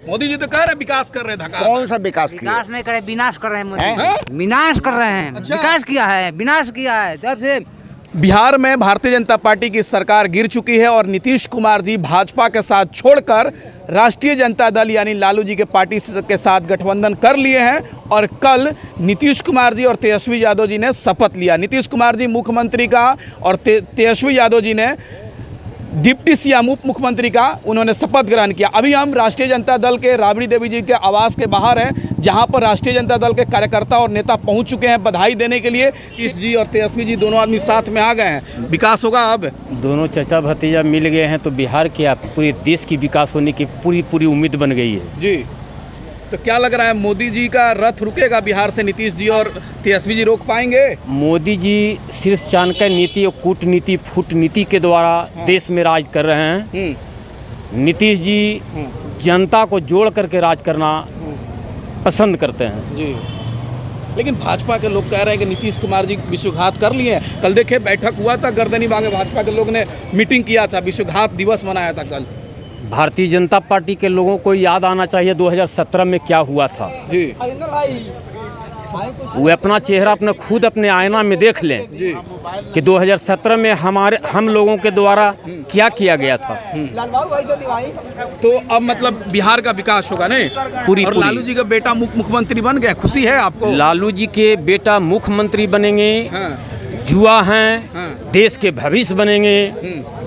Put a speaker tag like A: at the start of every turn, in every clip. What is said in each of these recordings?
A: मोदी जी तो कह रहे विकास कर रहे हैं,
B: कौन सा विकास किया?
C: विकास नहीं करे, विनाश कर रहे हैं मोदी। विनाश कर रहे हैं।
A: अच्छा।
C: विकास किया है, विनाश किया है जब से।
A: बिहार में भारतीय जनता पार्टी की सरकार गिर चुकी है और नीतीश कुमार जी भाजपा के साथ छोड़कर राष्ट्रीय जनता दल यानी लालू जी के पार्टी के साथ गठबंधन कर लिए हैं। और कल नीतीश कुमार जी और तेजस्वी यादव जी ने शपथ लिया। नीतीश कुमार जी मुख्यमंत्री का और तेजस्वी यादव जी ने डिप्टी सीएम उप मुख्यमंत्री का उन्होंने शपथ ग्रहण किया। अभी हम राष्ट्रीय जनता दल के राबड़ी देवी जी के आवास के बाहर हैं, जहां पर राष्ट्रीय जनता दल के कार्यकर्ता और नेता पहुंच चुके हैं बधाई देने के लिए। नीतीश जी और तेजस्वी जी दोनों आदमी साथ में आ गए हैं। विकास होगा अब?
D: दोनों चचा भतीजा मिल गए हैं तो बिहार के पूरे देश की विकास होने की पूरी उम्मीद बन गई है
A: जी। तो क्या लग रहा है, मोदी जी का रथ रुकेगा बिहार से? नीतीश जी और तेजस्वी जी रोक पाएंगे?
D: मोदी जी सिर्फ चाणक्य नीति और कूटनीति फूटनीति के द्वारा देश में राज कर रहे हैं। नीतीश जी जनता को जोड़ करके राज करना पसंद करते हैं
A: जी। लेकिन भाजपा के लोग कह रहे हैं कि नीतीश कुमार जी विश्वघात कर लिए हैं। कल देखिए बैठक हुआ था गर्दनी बाग में, भाजपा के लोग ने मीटिंग किया था, विश्वघात दिवस मनाया था कल।
D: भारतीय जनता पार्टी के लोगों को याद आना चाहिए 2017 में क्या हुआ था
A: जी।
D: वो अपना चेहरा अपने आईना में देख लें
A: जी
D: कि 2017 में हम लोगों के द्वारा क्या किया गया था।
A: तो अब मतलब बिहार का विकास होगा नहीं?
D: पूरी
A: और लालू जी का बेटा मुख्यमंत्री बन गया, खुशी है आपको?
D: लालू जी के बेटा मुख्यमंत्री बनेंगे, युवा हैं, देश के भविष्य बनेंगे,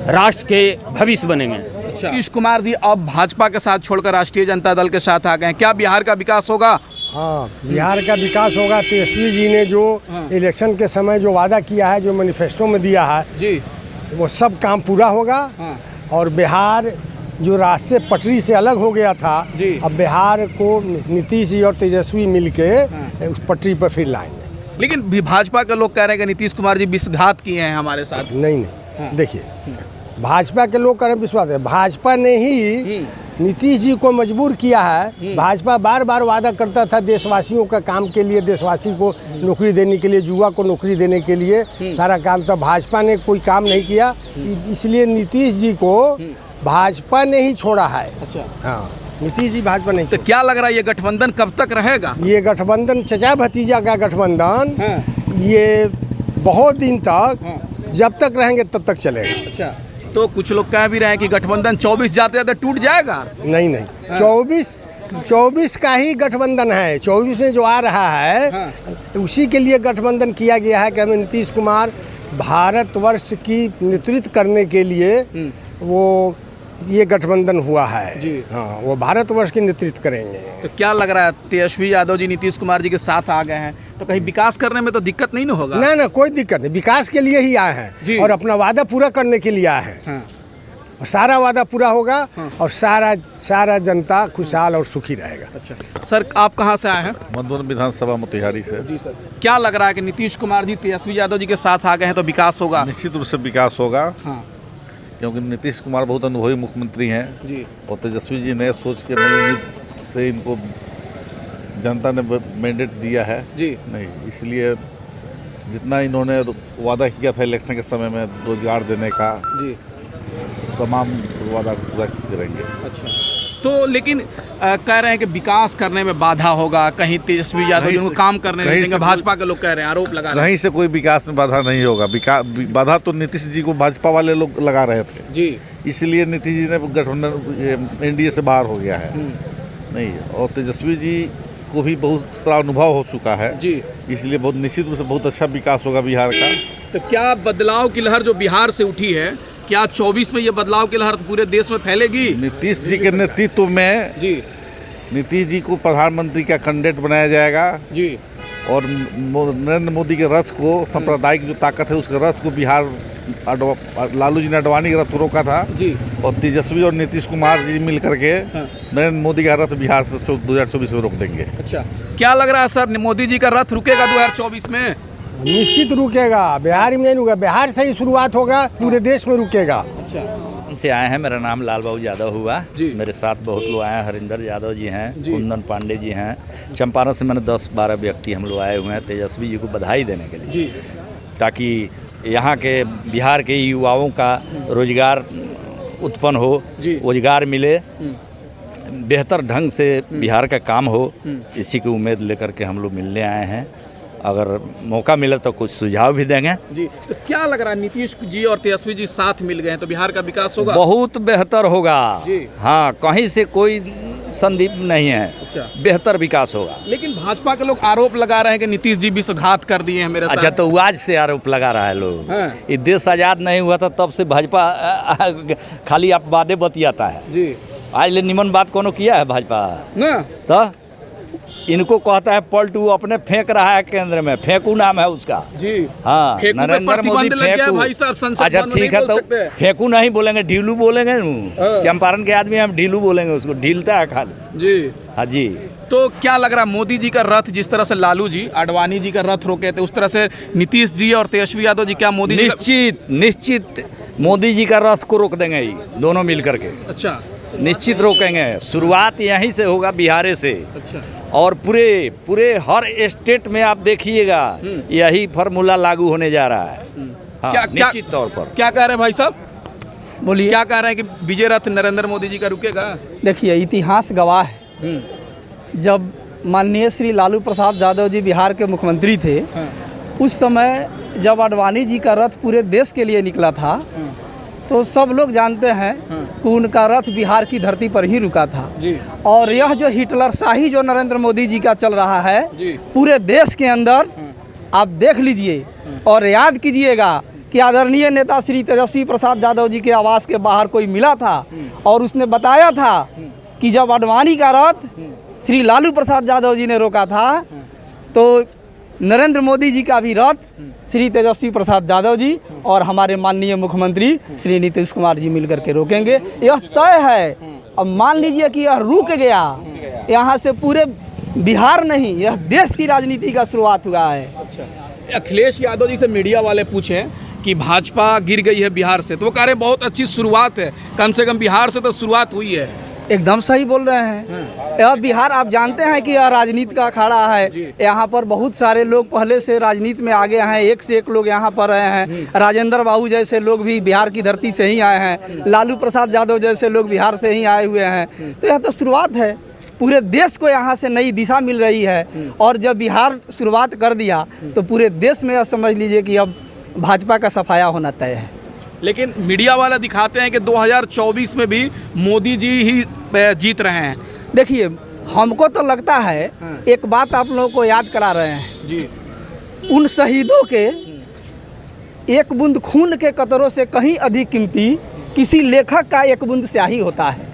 D: राष्ट्र के भविष्य बनेंगे।
A: नीतीश कुमार जी अब भाजपा के साथ छोड़कर राष्ट्रीय जनता दल के साथ आ गए हैं, क्या बिहार का विकास होगा?
E: हाँ, बिहार का विकास होगा। तेजस्वी जी ने जो इलेक्शन के समय जो वादा किया है, जो मैनिफेस्टो में दिया है
A: जी,
E: वो सब काम पूरा होगा। और बिहार जो रास्ते पटरी से अलग हो गया था, अब बिहार को नीतीश जी और तेजस्वी मिलके उस पटरी पर फिर लाएंगे।
A: लेकिन भाजपा के लोग कह रहे हैं कि नीतीश कुमार जी विश्वासघात किए हैं हमारे साथ।
E: नहीं, देखिए, भाजपा के लोग करें विश्वास है, भाजपा ने ही नीतीश जी को मजबूर किया है। भाजपा बार बार वादा करता था देशवासियों का काम के लिए, देशवासी को नौकरी देने के लिए, युवा को नौकरी देने के लिए सारा काम था। भाजपा ने कोई काम नहीं किया, इसलिए नीतीश जी को भाजपा ने ही छोड़ा है।
A: अच्छा।
E: हाँ, नीतीश जी भाजपा नहीं।
A: तो क्या लग रहा है ये गठबंधन कब तक रहेगा?
E: ये गठबंधन चचा भतीजा का गठबंधन ये बहुत दिन तक, जब तक रहेंगे तब तक चलेगा।
A: अच्छा, तो कुछ लोग कह भी रहे हैं कि गठबंधन 24 जाते जाते टूट जाएगा।
E: नहीं, 24 का ही गठबंधन है। 24 में जो आ रहा है उसी के लिए गठबंधन किया गया है कि हमें नीतीश कुमार भारतवर्ष की नेतृत्व करने के लिए वो ये गठबंधन हुआ है जी। हाँ, वो भारतवर्ष की नेतृत्व करेंगे।
A: तो क्या लग रहा है, तेजस्वी यादव जी नीतीश कुमार जी के साथ आ गए हैं तो कहीं विकास करने में तो दिक्कत नहीं ना होगा?
E: ना, कोई दिक्कत नहीं। विकास के लिए ही आए हैं और अपना वादा पूरा करने के लिए आए हैं। और सारा वादा पूरा होगा और सारा जनता खुशहाल और सुखी रहेगा।
A: अच्छा सर, आप कहाँ से आए हैं?
F: मधुबन विधानसभा मोतिहारी से।
A: जी सर, क्या लग रहा है कि नीतीश कुमार जी तेजस्वी यादव जी के साथ आ गए हैं तो विकास होगा?
F: निश्चित रूप से विकास होगा। क्योंकि नीतीश कुमार बहुत अनुभवी मुख्यमंत्री हैं
A: जी,
F: और तेजस्वी जी ने सोच के नई उम्मीद से इनको जनता ने मैंडेट दिया है जी। नहीं, इसलिए जितना इन्होंने वादा किया था इलेक्शन के समय में रोजगार देने का जी, तमाम वादा पूरा करेंगे। अच्छा, तो लेकिन कह रहे हैं कि विकास करने में बाधा होगा, कहीं तेजस्वी यादव जी को काम करने नहीं देंगे, भाजपा के लोग कह रहे हैं, आरोप लगा रहे हैं। कहीं से कोई विकास में बाधा नहीं होगा। बाधा तो नीतीश जी को भाजपा वाले लोग लगा रहे थे जी, इसलिए नीतीश जी ने गठबंधन एनडीए से बाहर हो गया है। नहीं, और तेजस्वी जी को भी बहुत सारा अनुभव हो चुका है जी, इसलिए बहुत निश्चित रूप से बहुत अच्छा विकास होगा बिहार का।
A: तो क्या बदलाव की लहर जो बिहार से उठी है, क्या 24 में ये बदलाव की लहर पूरे देश में फैलेगी?
F: नीतीश जी के नेतृत्व में जी, नीतीश जी को प्रधानमंत्री का कैंडिडेट बनाया जाएगा जी, और नरेंद्र मोदी के रथ को, सांप्रदायिक जो ताकत है उसके रथ को बिहार लालू जी ने अडवाणी का रथ रोका था जी, और तेजस्वी और नीतीश कुमार जी मिल करके नरेंद्र मोदी का रथ बिहार से 2024 में रोक देंगे। अच्छा, क्या लग रहा है सर, मोदी जी का रथ रुकेगा 2024 में?
E: निश्चित रुकेगा। बिहार में नहीं रुकेगा, बिहार से ही शुरुआत होगा, पूरे देश में रुकेगा।
A: अच्छा,
G: से आए हैं, मेरा नाम लाल बाबू यादव हुआ जी, मेरे साथ बहुत लोग आए हैं, हरिंदर यादव जी हैं, कुंदन पांडे जी हैं, चंपारण से मैंने 10-12 व्यक्ति हम लोग आए हुए हैं तेजस्वी जी को बधाई देने के लिए जी, ताकि यहाँ के बिहार के युवाओं का रोजगार उत्पन्न हो, रोजगार मिले, बेहतर ढंग से बिहार का काम हो, इसी की उम्मीद लेकर के हम लोग मिलने आए हैं। अगर मौका मिले तो कुछ सुझाव भी देंगे।
A: जी, तो क्या लग रहा है, नीतीश जी और तेजस्वी जी साथ मिल गए हैं तो बिहार का विकास होगा?
G: बहुत बेहतर होगा
A: जी।
G: हाँ, कहीं से कोई संदीप नहीं है।
A: अच्छा,
G: बेहतर विकास होगा।
A: लेकिन भाजपा के लोग आरोप लगा रहे हैं कि नीतीश जी विश्वासघात कर दिए हैं मेरे साथ।
G: अच्छा, तो वो आज से आरोप लगा रहा है लोग।
A: हाँ।
G: ये देश आज़ाद नहीं हुआ था तब से भाजपा खाली आप बातें बतियाता है।
A: जी
G: आज ले निमन बात कोनो किया है भाजपा
A: ना,
G: तो इनको कहता है पलटू, अपने फेंक रहा है केंद्र में, फेंकू नाम है उसका।
A: जी
G: हाँ,
A: फेंकू पे
G: नरेंद्र मोदी
A: प्रतिबंध लग गया है
G: फेंकू।
A: भाई साहब, संसद
G: अच्छा
A: भवन में
G: ठीक
A: नहीं
G: है,
A: बोल
G: तो
A: सकते हैं।
G: फेंकू नहीं बोलेंगे, ढीलू बोलेंगे।
A: हाँ।
G: चंपारण के आदमी हम ढीलू बोलेंगे, उसको ढीलता है खाली।
A: जी,
G: हाँ जी।
A: तो क्या लग रहा है, मोदी जी का रथ जिस तरह से लालू जी आडवाणी जी का रथ रोके थे, उस तरह से नीतीश जी और तेजस्वी यादव जी, क्या मोदी जी
G: निश्चित मोदी जी का रथ को रोक देंगे ये दोनों मिल करके।
A: अच्छा,
G: निश्चित रोकेंगे। शुरुआत यहीं से होगा, बिहार से।
A: अच्छा,
G: और पूरे हर स्टेट में आप देखिएगा यही फार्मूला लागू होने जा रहा है। हाँ, निश्चित तौर पर।
A: क्या कह रहे हैं भाई साहब,
B: बोलिए।
A: क्या कह रहे हैं कि विजय रथ नरेंद्र मोदी जी का रुकेगा?
B: देखिए, इतिहास गवाह है, जब माननीय श्री लालू प्रसाद यादव जी बिहार के मुख्यमंत्री थे, उस समय जब आडवाणी जी का रथ पूरे देश के लिए निकला था, तो सब लोग जानते हैं कि उनका रथ बिहार की धरती पर ही रुका था।
A: जी।
B: और यह जो हिटलर शाही जो नरेंद्र मोदी जी का चल रहा है
A: जी।
B: पूरे देश के अंदर, आप देख लीजिए और याद कीजिएगा कि आदरणीय नेता श्री तेजस्वी प्रसाद यादव जी के आवास के बाहर कोई मिला था और उसने बताया था कि जब आडवाणी का रथ श्री लालू प्रसाद यादव जी ने रोका था, तो नरेंद्र मोदी जी का भी रथ श्री तेजस्वी प्रसाद यादव जी और हमारे माननीय मुख्यमंत्री श्री नीतीश कुमार जी मिलकर के रोकेंगे। यह तय है। अब मान लीजिए कि यह रुक गया, यहाँ से पूरे बिहार नहीं, यह देश की राजनीति का शुरुआत हुआ है।
A: अच्छा, अखिलेश यादव जी से मीडिया वाले पूछे कि भाजपा गिर गई है बिहार से, तो वो कह रहे बहुत अच्छी शुरुआत है, कम से कम बिहार से तो शुरुआत हुई है।
B: एकदम सही बोल रहे हैं। यह बिहार, आप जानते हैं कि यह राजनीति का अखाड़ा है। यहाँ पर बहुत सारे लोग पहले से राजनीति में आगे हैं, एक से एक लोग यहाँ पर रहे हैं। राजेंद्र बाबू जैसे लोग भी बिहार की धरती से ही आए हैं, लालू प्रसाद यादव जैसे लोग बिहार से ही आए हुए हैं। तो यह तो शुरुआत है, पूरे देश को यहाँ से नई दिशा मिल रही है। और जब बिहार शुरुआत कर दिया तो पूरे देश में यह समझ लीजिए कि अब भाजपा का सफाया होना तय है।
A: लेकिन मीडिया वाला दिखाते हैं कि 2024 में भी मोदी जी ही जीत रहे हैं।
B: देखिए, हमको तो लगता है, एक बात आप लोगों को याद करा रहे हैं
A: जी,
B: उन शहीदों के एक बूंद खून के कतरों से कहीं अधिक कीमती किसी लेखक का एक बूंद स्याही होता है।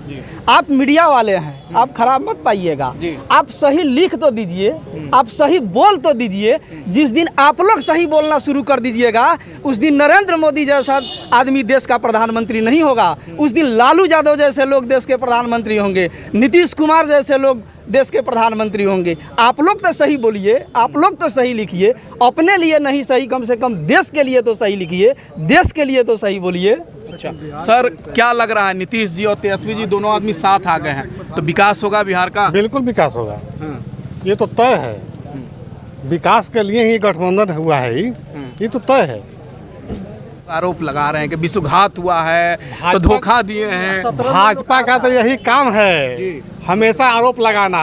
B: आप मीडिया वाले हैं, आप खराब मत पाइएगा, आप सही लिख तो दीजिए, आप सही बोल तो दीजिए। जिस दिन आप लोग सही बोलना शुरू कर दीजिएगा, उस दिन नरेंद्र मोदी जैसा आदमी देश का प्रधानमंत्री नहीं होगा। उस दिन लालू यादव जैसे लोग देश के प्रधानमंत्री होंगे, नीतीश कुमार जैसे लोग देश के प्रधानमंत्री होंगे। आप लोग तो सही बोलिए, आप लोग तो सही लिखिए, अपने लिए नहीं सही, कम से कम देश के लिए तो सही लिखिए, देश के लिए तो सही बोलिए।
A: अच्छा सर, क्या लग रहा है, नीतीश जी और तेजस्वी जी दोनों आदमी साथ आ गए हैं तो विकास होगा बिहार का?
E: बिल्कुल विकास होगा, ये तो तय है। विकास के लिए ही गठबंधन हुआ है, ये तो तय है।
A: आरोप लगा रहे हैं कि विश्वासघात हुआ है, तो धोखा दिए हैं।
E: भाजपा का तो यही काम है, हमेशा आरोप लगाना।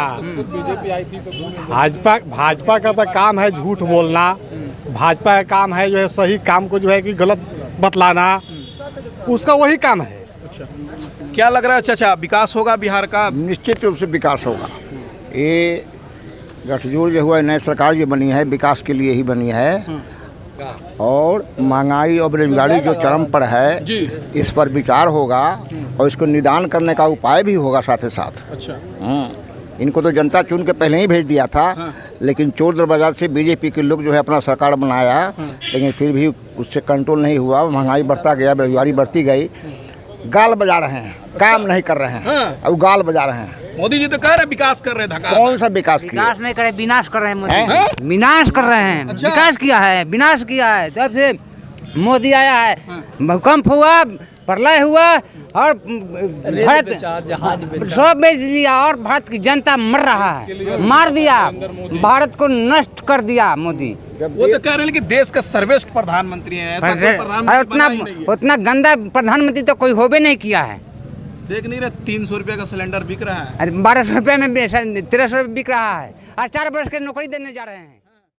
E: भाजपा का तो काम है झूठ बोलना। भाजपा का काम है जो है सही काम को जो है कि गलत बतलाना, उसका वही काम है।
A: अच्छा, क्या लग रहा है चाचा, विकास होगा बिहार का?
H: निश्चित रूप से विकास होगा। ये गठजोड़ जो हुआ है, नई सरकार जो बनी है विकास के लिए ही बनी है। और महंगाई और बेरोजगारी जो चरम पर है
A: जी,
H: इस पर विचार होगा और इसको निदान करने का उपाय भी होगा साथ ही साथ।
A: अच्छा,
H: इनको तो जनता चुन के पहले ही भेज दिया था, लेकिन चोर दरबाजार से बीजेपी के लोग जो है अपना सरकार बनाया, लेकिन फिर भी उससे कंट्रोल नहीं हुआ। महंगाई बढ़ता गया, बेरोजगारी बढ़ती गई। गाल बजा रहे हैं, काम नहीं कर रहे हैं, अब गाल बजा रहे हैं।
A: मोदी जी तो कह रहे विकास कर रहे हैं,
H: कौन सा विकास किया?
C: विकास नहीं करे, विनाश कर रहे हैं मोदी। विनाश कर रहे हैं।
A: अच्छा।
C: विकास किया है, विनाश किया है। जब से मोदी आया है, भूकंप हुआ, प्रलय हुआ और भारत सब बेच दिया और भारत की जनता मर रहा है, मार दिया, भारत को नष्ट कर दिया मोदी।
A: वो तो कह रहे हैं कि देश का सर्वश्रेष्ठ प्रधानमंत्री है, ऐसा कोई प्रधानमंत्री बना ही नहीं है।
C: उतना गंदा प्रधानमंत्री तो कोई होबे नहीं किया है।
A: देख नहीं रहे 300 रुपये का सिलेंडर बिक रहा है।
C: 1200 रुपये में 1300 रुपये बिक रहा है और 4 वर्ष की नौकरी देने जा रहे हैं।